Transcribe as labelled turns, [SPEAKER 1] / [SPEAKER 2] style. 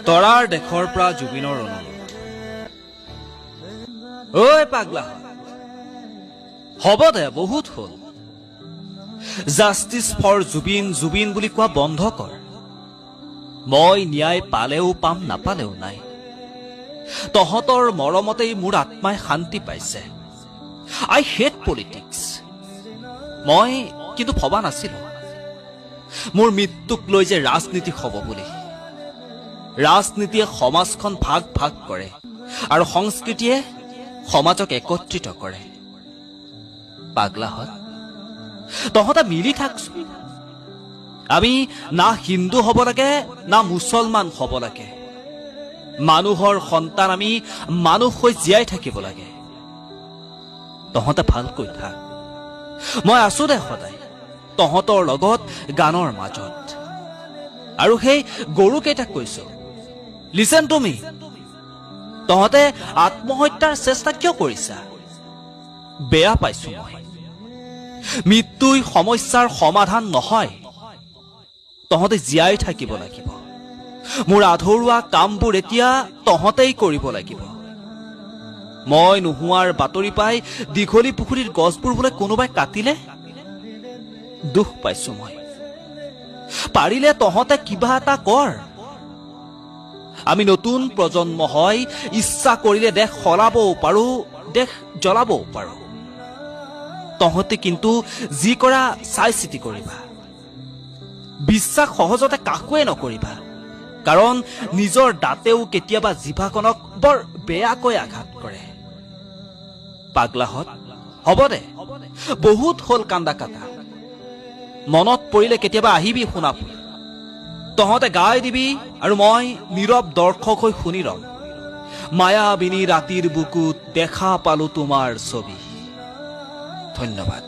[SPEAKER 1] তৰাৰ দেশৰ পৰা জুবিনৰ অনুৰোধ। ঐ পাগলা, হ'ব দে, বহুত হ'ল। জাষ্টিছ ফৰ জুবিন জুবিন বুলি কোৱা বন্ধ কৰ। মই ন্যায় পালেও পাম, নাপালেও নাই। তহঁতৰ মৰমতেই মোৰ আত্মাই শান্তি পাইছে। I hate politics. মই কিন্তু ভবা নাছিলো মোৰ মৃত্যুক লৈ যে ৰাজনীতি হ'ব বুলি। ৰাজনীতিয়ে সমাজখন ভাগ ভাগ কৰে আৰু সংস্কৃতিয়ে সমাজক একত্ৰিত কৰে। পাগলাহঁত, তহঁতে মিলি থাকচোন। আমি না হিন্দু হ'ব লাগে না মুছলমান হ'ব লাগে। মানুহৰ সন্তান আমি, মানুহ হৈ জীয়াই থাকিব লাগে। তহঁতে ভালকৈ থাক। মই আছো দে সদায় তহঁতৰ লগত গানৰ মাজত। আৰু সেই গৰুকেইটাক কৈছো, লিচেন টু মি। তহঁতে আত্মহত্যাৰ চেষ্টা কিয় কৰিছা? বেয়া পাইছো মই। মৃত্যুই সমস্যাৰ সমাধান নহয়। তহঁতে জীয়াই থাকিব লাগিব। মোৰ আধৰুৱা কামবোৰ এতিয়া তহঁতেই কৰিব লাগিব। মই নোহোৱাৰ বাতৰি পাই দীঘলী পুখুৰীৰ গছবোৰ বোলে কোনোবাই কাটিলে। দুখ পাইছো মই। পাৰিলে তহঁতে কিবা এটা কৰ। আমি নতুন প্ৰজন্ম হয়, ইচ্ছা কৰিলে দেশ সলাবও পাৰো, দেশ জ্বলাবও পাৰো। তহঁতে কিন্তু যি কৰা চাই চিতি কৰিবা। বিশ্বাস সহজতে কাকোৱে নকৰিবা, কাৰণ নিজৰ দাঁতেও কেতিয়াবা জিভাখনক বৰ বেয়াকৈ আঘাত কৰে। পাগলাহঁত, হ'ব দে, বহুত হ'ল কান্দা কাটা। মনত পৰিলে কেতিয়াবা আহিবি শুনাপুৰ। তহঁতে গাই দিবি আৰু মই নীৰৱ দৰ্শক হৈ শুনি ৰম। মায়াবিনী ৰাতিৰ বুকুত দেখা পালো তোমাৰ ছবি। ধন্যবাদ।